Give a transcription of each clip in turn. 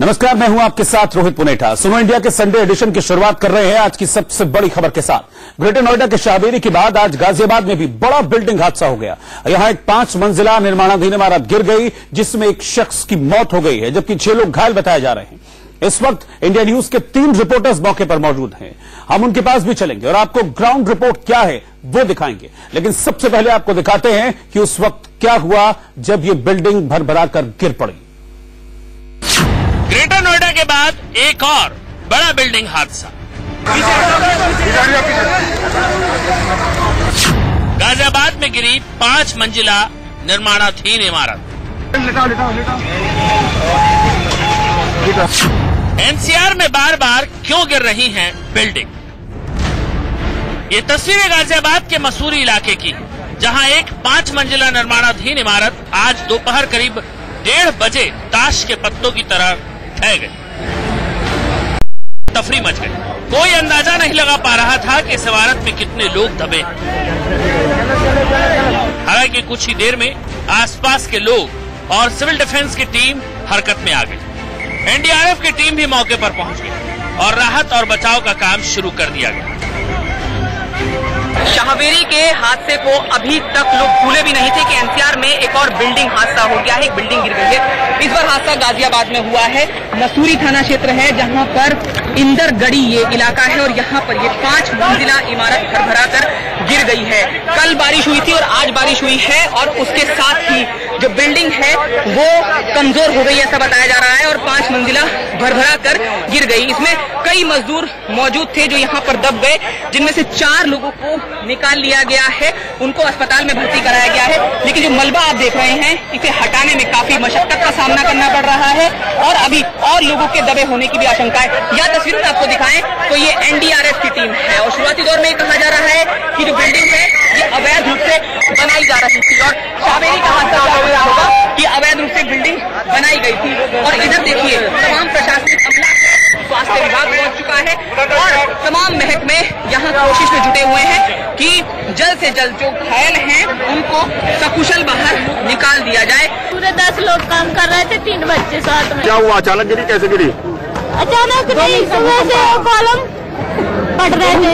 नमस्कार, मैं हूं आपके साथ रोहित पुनेठा। सुनो इंडिया के संडे एडिशन की शुरुआत कर रहे हैं आज की सबसे बड़ी खबर के साथ। ग्रेटर नोएडा के शाहबेरी के बाद आज गाजियाबाद में भी बड़ा बिल्डिंग हादसा हो गया। यहां एक 5 मंजिला निर्माणाधीन इमारत गिर गई जिसमें एक शख्स की मौत हो गई है, जबकि 6 लोग घायल बताए जा रहे हैं। इस वक्त इंडिया न्यूज के 3 रिपोर्टर्स मौके पर मौजूद हैं। हम उनके पास भी चलेंगे और आपको ग्राउंड रिपोर्ट क्या है वो दिखाएंगे, लेकिन सबसे पहले आपको दिखाते हैं कि उस वक्त क्या हुआ जब ये बिल्डिंग भरभराकर गिर पड़ी। ग्रेटर नोएडा के बाद एक और बड़ा बिल्डिंग हादसा। गाजियाबाद में गिरी 5 मंजिला निर्माणाधीन इमारत। एनसीआर में बार बार क्यों गिर रही हैं बिल्डिंग? ये तस्वीरें गाजियाबाद के मसूरी इलाके की, जहां एक 5 मंजिला निर्माणाधीन इमारत आज दोपहर करीब 1:30 बजे ताश के पत्तों की तरह ढह गई। तफरी मच गई। कोई अंदाजा नहीं लगा पा रहा था कि इस इमारत में कितने लोग दबे हैं। हालांकि कुछ ही देर में आसपास के लोग और सिविल डिफेंस की टीम हरकत में आ गई। एनडीआरएफ की टीम भी मौके पर पहुंच गई और राहत और बचाव का काम शुरू कर दिया गया। शाहबेरी के हादसे को अभी तक लोग भूले भी नहीं थे कि एनसीआर में एक और बिल्डिंग हादसा हो गया है, एक बिल्डिंग गिर गई है। इस बार हादसा गाजियाबाद में हुआ है। मसूरी थाना क्षेत्र है जहां पर इंदरगढ़ी ये इलाका है और यहाँ पर ये 5 मंजिला इमारत भरभरा कर गिर गई है। कल बारिश हुई थी और आज बारिश हुई है और उसके साथ ही जो बिल्डिंग है वो कमजोर हो गई ऐसा बताया जा रहा है और 5 मंजिला भरभरा कर गिर गई। इसमें कई मजदूर मौजूद थे जो यहाँ पर दब गए, जिनमें से 4 लोगों को निकाल लिया गया है, उनको अस्पताल में भर्ती कराया गया है। लेकिन जो मलबा आप देख रहे हैं इसे हटाने में काफी मशक्कत का सामना करना पड़ रहा है और अभी और लोगों के दबे होने की भी आशंका है। यह तस्वीर में आपको दिखाएं तो ये एनडीआरएफ की टीम है और शुरुआती दौर में कहा जा रहा है कि जो बिल्डिंग है ये अवैध रूप से बनाई जा रही थी और शाहबेरी का हादसा क्या हुआ होगा कि अवैध रूप से बिल्डिंग बनाई गई थी। और इधर देखिए तमाम प्रशासनिक अमला, स्वास्थ्य विभाग पहुंच चुका है और तमाम महकमे यहाँ कोशिश में जुटे हुए हैं कि जल्द से जल्द जो घायल हैं उनको सकुशल बाहर निकाल दिया जाए। पूरे 10 लोग काम कर रहे थे, 3 बच्चे साथ में। क्या हुआ? अचानक गिरी? कैसे गिरी? अचानक नहीं, सुबह से कॉलम पड़ रहे थे,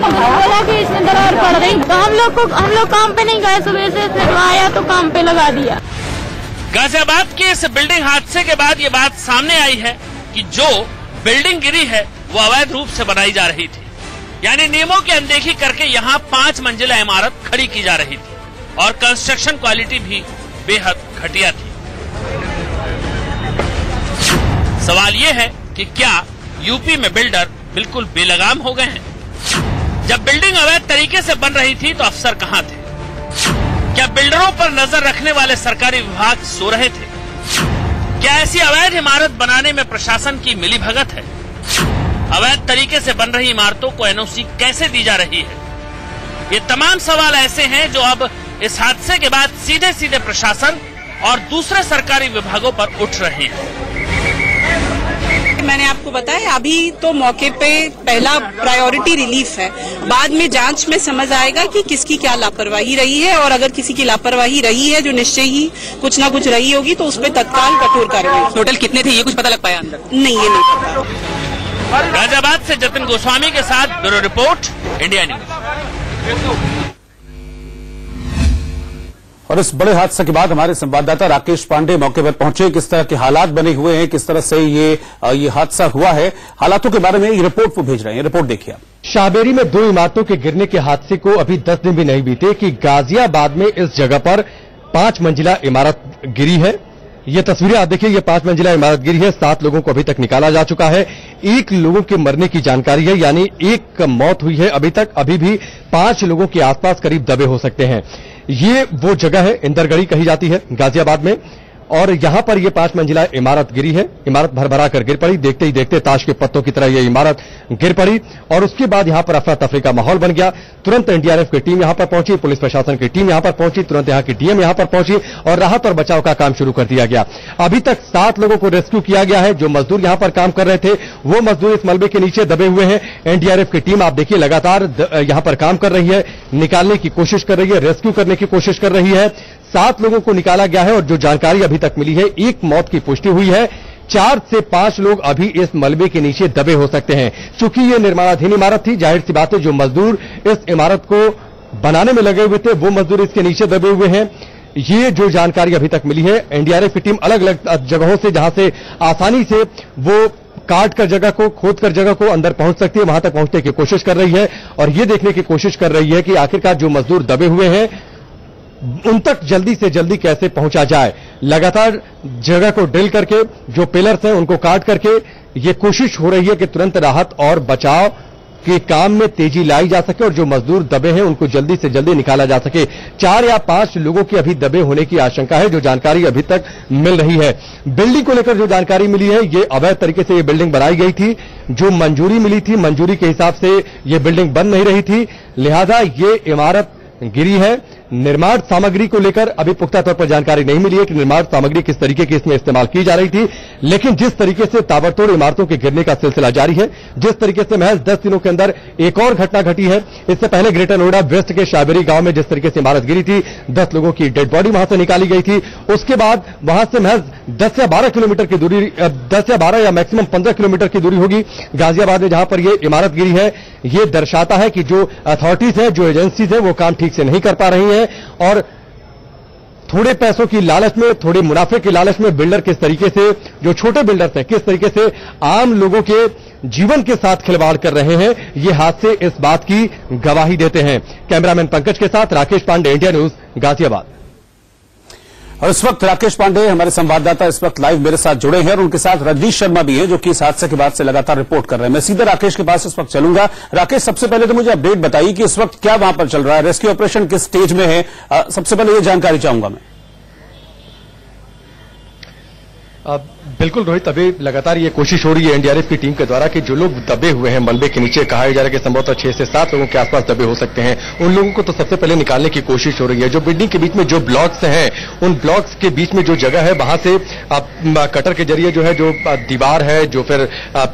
बोला कि इसमें दरार पड़ रही तो हम लोग काम पे नहीं गए। सुबह से आया तो काम पे लगा दिया। गाजियाबाद के इस बिल्डिंग हादसे के बाद ये बात सामने आई है कि जो बिल्डिंग गिरी है वो अवैध रूप से बनाई जा रही थी, यानी नियमों की अनदेखी करके यहाँ 5 मंजिला इमारत खड़ी की जा रही थी और कंस्ट्रक्शन क्वालिटी भी बेहद घटिया थी। सवाल ये है कि क्या यूपी में बिल्डर बिल्कुल बेलगाम हो गए हैं? जब बिल्डिंग अवैध तरीके से बन रही थी तो अफसर कहां थे? क्या बिल्डरों पर नजर रखने वाले सरकारी विभाग सो रहे थे? क्या ऐसी अवैध इमारत बनाने में प्रशासन की मिलीभगत है? अवैध तरीके से बन रही इमारतों को एनओसी कैसे दी जा रही है? ये तमाम सवाल ऐसे हैं जो अब इस हादसे के बाद सीधे सीधे प्रशासन और दूसरे सरकारी विभागों पर उठ रहे हैं। मैंने आपको बताया अभी तो मौके पे पहला प्रायोरिटी रिलीफ है, बाद में जांच में समझ आएगा कि किसकी क्या लापरवाही रही है और अगर किसी की लापरवाही रही है जो निश्चय ही कुछ ना कुछ रही होगी तो उस पर तत्काल कठोर कार्रवाई। टोटल कितने थे ये कुछ पता लग पाया अंदर? नहीं, ये नहीं पता। गाजियाबाद से जतिन गोस्वामी के साथ ब्यूरो रिपोर्ट, इंडिया न्यूज। और इस बड़े हादसे के बाद हमारे संवाददाता राकेश पांडे मौके पर पहुंचे। किस तरह के हालात बने हुए हैं, किस तरह से ये हादसा हुआ है, हालातों के बारे में ये रिपोर्ट वो भेज रहे हैं। रिपोर्ट देखिए। शाहबेरी में 2 इमारतों के गिरने के हादसे को अभी 10 दिन भी नहीं बीते कि गाजियाबाद में इस जगह पर 5 मंजिला इमारत गिरी है। ये तस्वीरें आप देखिए, ये 5 मंजिला इमारत गिरी है। 7 लोगों को अभी तक निकाला जा चुका है। 1 लोगों के मरने की जानकारी है, यानी 1 मौत हुई है अभी तक। अभी भी 5 लोगों के आसपास करीब दबे हो सकते हैं। ये वो जगह है, इंदरगढ़ी कही जाती है गाजियाबाद में, और यहां पर यह 5 मंजिला इमारत गिरी है। इमारत भरभरा कर गिर पड़ी। देखते ही देखते ताश के पत्तों की तरह यह इमारत गिर पड़ी और उसके बाद यहां पर अफरा तफरी का माहौल बन गया। तुरंत एनडीआरएफ की टीम यहां पर पहुंची, पुलिस प्रशासन की टीम यहां पर पहुंची, तुरंत यहां की डीएम यहां पर पहुंची और राहत और बचाव का काम शुरू कर दिया गया। अभी तक 7 लोगों को रेस्क्यू किया गया है। जो मजदूर यहां पर काम कर रहे थे वो मजदूर इस मलबे के नीचे दबे हुए हैं। एनडीआरएफ की टीम आप देखिए लगातार यहां पर काम कर रही है, निकालने की कोशिश कर रही है, रेस्क्यू करने की कोशिश कर रही है। 7 लोगों को निकाला गया है और जो जानकारी अभी तक मिली है, 1 मौत की पुष्टि हुई है। 4 से 5 लोग अभी इस मलबे के नीचे दबे हो सकते हैं। चूंकि ये निर्माणाधीन इमारत थी, जाहिर सी बात है जो मजदूर इस इमारत को बनाने में लगे हुए थे वो मजदूर इसके नीचे दबे हुए हैं। ये जो जानकारी अभी तक मिली है, एनडीआरएफ की टीम अलग अलग जगहों से, जहां से आसानी से वो काट कर जगह को, खोद कर जगह को अंदर पहुंच सकती है, वहां तक पहुंचने की कोशिश कर रही है और ये देखने की कोशिश कर रही है कि आखिरकार जो मजदूर दबे हुए हैं उन तक जल्दी से जल्दी कैसे पहुंचा जाए। लगातार जगह को ड्रिल करके, जो पिलर्स हैं उनको काट करके ये कोशिश हो रही है कि तुरंत राहत और बचाव के काम में तेजी लाई जा सके और जो मजदूर दबे हैं उनको जल्दी से जल्दी निकाला जा सके। 4 या 5 लोगों के अभी दबे होने की आशंका है, जो जानकारी अभी तक मिल रही है। बिल्डिंग को लेकर जो जानकारी मिली है, ये अवैध तरीके से ये बिल्डिंग बनाई गई थी। जो मंजूरी मिली थी, मंजूरी के हिसाब से ये बिल्डिंग बन नहीं रही थी, लिहाजा ये इमारत गिरी है। निर्माण सामग्री को लेकर अभी पुख्ता तौर पर जानकारी नहीं मिली है कि निर्माण सामग्री किस तरीके की इसमें इस्तेमाल की जा रही थी, लेकिन जिस तरीके से ताबड़तोड़ इमारतों के गिरने का सिलसिला जारी है, जिस तरीके से महज 10 दिनों के अंदर एक और घटना घटी है। इससे पहले ग्रेटर नोएडा वेस्ट के शाहबेरी गांव में जिस तरीके से इमारत गिरी थी, 10 लोगों की डेड बॉडी वहां से निकाली गई थी। उसके बाद वहां से महज 10 या 12 किलोमीटर की दूरी, 10 या 12 या मैक्सिमम 15 किलोमीटर की दूरी होगी गाजियाबाद में, जहां पर यह इमारत गिरी है। यह दर्शाता है कि जो अथॉरिटीज है, जो एजेंसीज है, वो काम ठीक से नहीं कर पा रही हैं और थोड़े पैसों की लालच में, थोड़े मुनाफे की लालच में बिल्डर किस तरीके से, जो छोटे बिल्डर्स हैं, किस तरीके से आम लोगों के जीवन के साथ खिलवाड़ कर रहे हैं, ये हादसे इस बात की गवाही देते हैं। कैमरामैन पंकज के साथ राकेश पांडे, इंडिया न्यूज, गाजियाबाद। और इस वक्त राकेश पांडे हमारे संवाददाता इस वक्त लाइव मेरे साथ जुड़े हैं और उनके साथ रजनीश शर्मा भी हैं, जो कि इस हादसे के बाद से लगातार रिपोर्ट कर रहे हैं। मैं सीधे राकेश के पास इस वक्त चलूंगा। राकेश, सबसे पहले तो मुझे अपडेट बताइए कि इस वक्त क्या वहां पर चल रहा है, रेस्क्यू ऑपरेशन किस स्टेज में है, सबसे पहले ये जानकारी चाहूंगा मैं। बिल्कुल रोहित, अभी लगातार ये कोशिश हो रही है एनडीआरएफ की टीम के द्वारा कि जो लोग दबे हुए हैं मलबे के नीचे, कहा जा रहा है कि संभवतः 6 से 7 लोगों के आसपास दबे हो सकते हैं, उन लोगों को तो सबसे पहले निकालने की कोशिश हो रही है। जो बिल्डिंग के बीच में जो ब्लॉक्स हैं, उन ब्लॉक्स के बीच में जो जगह है, वहां से कटर के जरिए जो है, जो दीवार है, जो फिर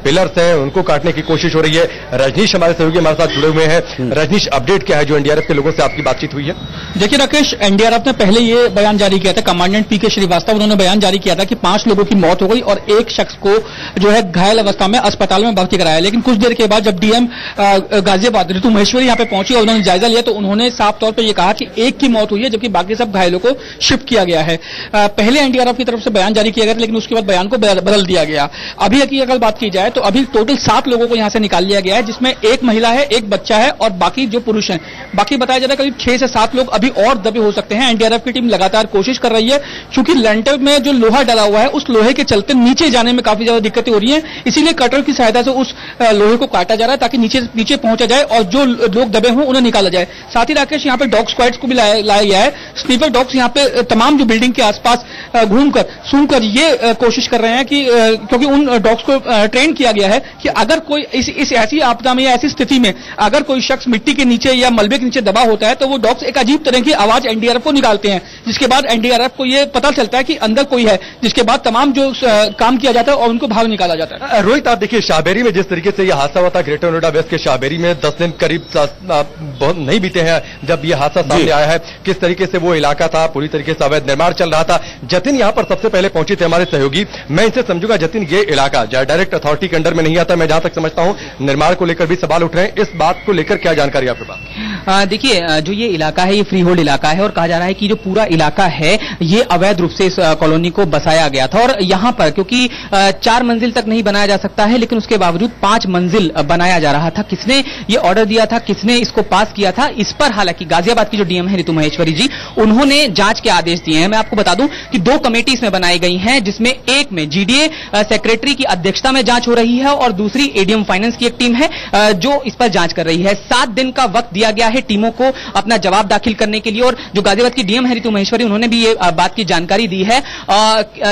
पिलर्स हैं, उनको काटने की कोशिश हो रही है। रजनीश हमारे सहयोगी हमारे साथ जुड़े हुए हैं। रजनीश, अपडेट क्या है, जो एनडीआरएफ के लोगों से आपकी बातचीत हुई है? देखिए राकेश, एनडीआरएफ ने पहले ये बयान जारी किया था, कमांडेंट पीके श्रीवास्तव, उन्होंने बयान जारी किया था कि 5 लोगों की मौत हो गई और एक शख्स को जो है घायल अवस्था में अस्पताल में भर्ती कराया। लेकिन कुछ देर के बाद जब डीएम गाजियाबाद ऋतु महेश्वरी यहां पे पहुंची और उन्होंने जायजा लिया, तो उन्होंने साफ तौर पे ये कहा कि एक की मौत हुई है, जबकि बाकी सब घायलों को शिफ्ट किया गया है। पहले एनडीआरएफ की तरफ से बयान जारी किया गया था, लेकिन उसके बाद बयान को बदल दिया गया। अभी की अगर बात की जाए तो अभी टोटल 7 लोगों को यहां से निकाल लिया गया है, जिसमें एक महिला है, एक बच्चा है और बाकी जो पुरुष हैं। बाकी बताया जा रहा है करीब 6 से 7 लोग अभी और दबे हो सकते हैं। एनडीआरएफ की टीम लगातार कोशिश कर रही है, चूंकि लेंटर में जो लोहा डला हुआ है, उस लोहे के चलते नीचे जाने में काफी ज्यादा दिक्कतें हो रही हैं, इसीलिए कटर की सहायता से उस लोहे को काटा जा रहा है ताकि नीचे पहुंचा जाए और जो लोग दबे हों उन्हें निकाला जाए। साथ ही राकेश, यहाँ पे डॉग स्क्वाड्स को भी लाया गया है। स्नीफर डॉग्स यहाँ पे तमाम जो बिल्डिंग के आसपास घूमकर सूंघकर ये कोशिश कर रहे हैं कि क्योंकि उन डॉग्स को ट्रेन किया गया है कि अगर कोई इस ऐसी आपदा में या ऐसी स्थिति में अगर कोई शख्स मिट्टी के नीचे या मलबे के नीचे दबा होता है, तो वो डॉग्स एक अजीब तरह की आवाज एनडीआरएफ को निकालते हैं, जिसके बाद एनडीआरएफ को ये पता चलता है कि अंदर कोई है, जिसके बाद तमाम जो काम किया जाता है और उनको बाहर निकाला जाता है। रोहित, आप देखिए शाहबेरी में जिस तरीके से यह हादसा हुआ था, ग्रेटर नोएडा वेस्ट के शाहबेरी में 10 दिन करीब बहुत नहीं बीते हैं जब यह हादसा सामने आया है। किस तरीके से वो इलाका था, पूरी तरीके से अवैध निर्माण चल रहा था। जतिन यहाँ पर सबसे पहले पहुंचे थे, हमारे सहयोगी। मैं इनसे समझूंगा, जतिन, ये इलाका डायरेक्ट अथॉरिटी के अंडर में नहीं आता, मैं जहां तक समझता हूं निर्माण को लेकर भी सवाल उठ रहे हैं, इस बात को लेकर क्या जानकारी आपके पास? देखिए, जो ये इलाका है, ये फ्री होल्ड इलाका है और कहा जा रहा है कि जो पूरा इलाका है ये अवैध रूप से इस कॉलोनी को बसाया गया था। और यहाँ पर क्योंकि 4 मंजिल तक नहीं बनाया जा सकता है, लेकिन उसके बावजूद 5 मंजिल बनाया जा रहा था। किसने ये ऑर्डर दिया था, किसने इसको पास किया था, इस पर हालांकि गाजियाबाद की जो डीएम है ऋतु महेश्वरी जी, उन्होंने जांच के आदेश दिए हैं। मैं आपको बता दूं कि 2 कमेटी इसमें बनाई गई हैं, जिसमें एक में जीडीए सेक्रेटरी की अध्यक्षता में जांच हो रही है और दूसरी एडीएम फाइनेंस की एक टीम है जो इस पर जांच कर रही है। 7 दिन का वक्त दिया गया है टीमों को अपना जवाब दाखिल करने के लिए और जो गाजियाबाद की डीएम है ऋतु महेश्वरी, उन्होंने भी ये बात की जानकारी दी है।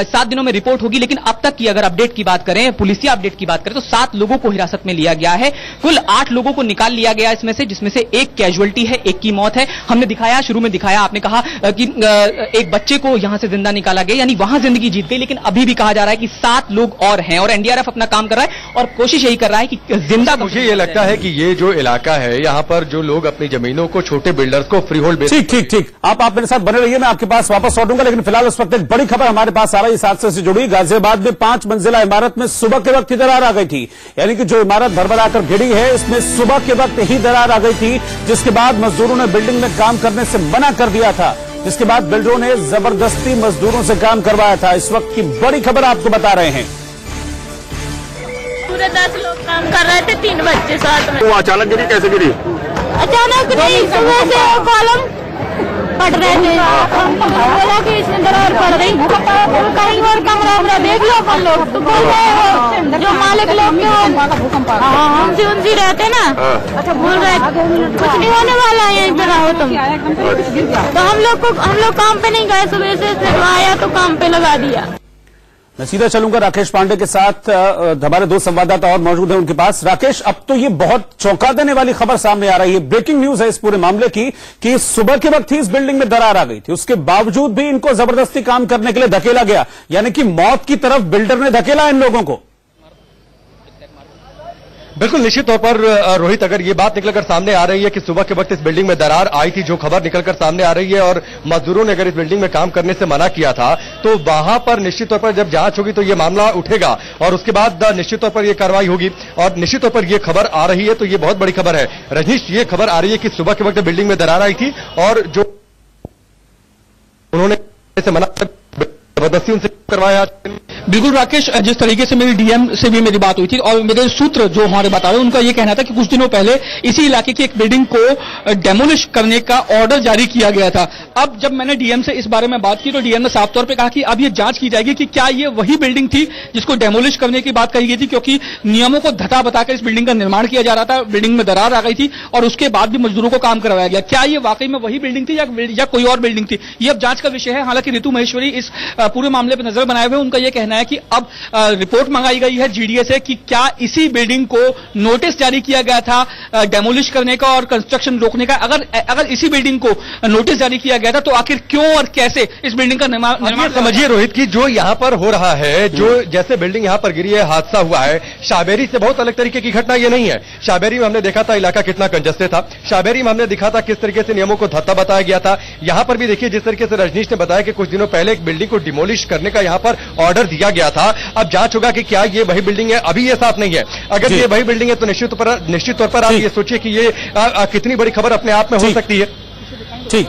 7 दिनों में रिपोर्ट होगी, लेकिन अब तक की अगर अपडेट की बात करें, पुलिसिया अपडेट की बात करें, तो 7 लोगों को हिरासत में लिया गया है। कुल 8 लोगों को निकाल लिया गया इसमें से, जिसमें से एक कैजुअल्टी है, एक की मौत है। हमने दिखाया, शुरू में दिखाया, आपने कहा कि एक बच्चे को यहां से जिंदा निकाला गया, यानी वहां जिंदगी जीत गई, लेकिन अभी भी कहा जा रहा है कि 7 लोग और हैं और एनडीआरएफ अपना काम कर रहा है और कोशिश यही कर रहा है कि जिंदा। मुझे ये लगता है कि ये जो इलाका है, यहाँ पर जो लोग अपने अपनी जमीनों को छोटे बिल्डर्स को फ्री होल्ड बेच। ठीक आप मेरे साथ बने रहिए, मैं आपके पास वापस लौटूंगा, लेकिन फिलहाल इस वक्त एक बड़ी खबर हमारे पास आ रही है इस हादसे से जुड़ी। गाजियाबाद में 5 मंजिला इमारत में सुबह के वक्त ही दरार आ गई थी, यानी कि जो इमारत भरभराकर गिरी है इसमें सुबह के वक्त ही दरार आ गई थी, जिसके बाद मजदूरों ने बिल्डिंग में काम करने से मना कर दिया था, जिसके बाद बिल्डरों ने जबरदस्ती मजदूरों से काम करवाया था। इस वक्त की बड़ी खबर आपको बता रहे हैं। पूरे 10 लोग काम कर रहे थे, 3 बच्चे साथ में। वो अचानक गिरी, कैसे गिरी? अचानक नहीं, सुबह से कॉलम पट रहे थे, बोला कि इसमें दरार पड़ गई, कहीं और कमरा देख लो अपन लोग, तो बोल रहे हो जो मालिक लोग हमसे उनसे रहते ना, बोल रहे कुछ नहीं होने वाला है, यहीं पे रहो तुम। तो हम लोग काम पे नहीं गए, सुबह से फिर आया तो काम पे लगा दिया। मैं सीधा चलूंगा राकेश पांडे के साथ, हमारे 2 संवाददाता और मौजूद हैं उनके पास। राकेश, अब तो ये बहुत चौंका देने वाली खबर सामने आ रही है, ब्रेकिंग न्यूज है इस पूरे मामले की, कि सुबह के वक्त ही इस बिल्डिंग में दरार आ गई थी, उसके बावजूद भी इनको जबरदस्ती काम करने के लिए धकेला गया, यानी कि मौत की तरफ बिल्डर ने धकेला इन लोगों को। बिल्कुल निश्चित तौर पर रोहित, अगर ये बात निकलकर सामने आ रही है कि सुबह के वक्त इस बिल्डिंग में दरार आई थी, जो खबर निकलकर सामने आ रही है, और मजदूरों ने अगर इस बिल्डिंग में काम करने से मना किया था, तो वहां पर निश्चित तौर पर जब जांच होगी तो ये मामला उठेगा और उसके बाद निश्चित तौर पर यह कार्रवाई होगी। और निश्चित तौर पर यह खबर आ रही है तो ये बहुत बड़ी खबर है। रजनीश, ये खबर आ रही है कि सुबह के वक्त बिल्डिंग में दरार आई थी और जो उन्होंने मना जबरदस्ती उनसे करवाया। बिल्कुल राकेश, जिस तरीके से मेरी डीएम से भी मेरी बात हुई थी और मेरे सूत्र जो हमारे बता रहे हैं, उनका ये कहना था कि कुछ दिनों पहले इसी इलाके की एक बिल्डिंग को डेमोलिश करने का ऑर्डर जारी किया गया था। अब जब मैंने डीएम से इस बारे में बात की तो डीएम ने साफ तौर पे कहा कि अब ये जांच की जाएगी कि क्या ये वही बिल्डिंग थी जिसको डेमोलिश करने की बात कही गई थी, क्योंकि नियमों को धता बताकर इस बिल्डिंग का निर्माण किया जा रहा था, बिल्डिंग में दरार आ गई थी और उसके बाद भी मजदूरों को काम करवाया गया। क्या ये वाकई में वही बिल्डिंग थी या कोई और बिल्डिंग थी, ये अब जांच का विषय है। हालांकि ऋतु महेश्वरी इस पूरे मामले पर नजर बनाए हुए, उनका यह कहना है कि अब रिपोर्ट मंगाई गई है जीडीए से कि क्या इसी बिल्डिंग को नोटिस जारी किया गया था डेमोलिश करने का और कंस्ट्रक्शन रोकने का। अगर इसी बिल्डिंग को नोटिस जारी किया गया था तो आखिर क्यों और कैसे इस बिल्डिंग का निर्माण। समझिए रोहित की जो यहां पर हो रहा है, जो जैसे बिल्डिंग यहां पर गिरी है, हादसा हुआ है, शाहबेरी से बहुत अलग तरीके की घटना ये नहीं है। शाहबेरी में हमने देखा था इलाका कितना कंजस्टेड था, शाहबेरी में हमने देखा था किस तरीके से नियमों को धत्ता बताया गया था। यहां पर भी देखिए जिस तरीके से रजनीश ने बताया कि कुछ दिनों पहले एक बिल्डिंग को डिमोलिश करने का यहां पर ऑर्डर दिया गया था। अब जांच होगा कि क्या ये वही बिल्डिंग है, अभी ये साफ नहीं है। अगर ये वही बिल्डिंग है तो निश्चित तौर पर आप ये सोचिए कि ये कितनी बड़ी खबर अपने आप में हो सकती है। ठीक।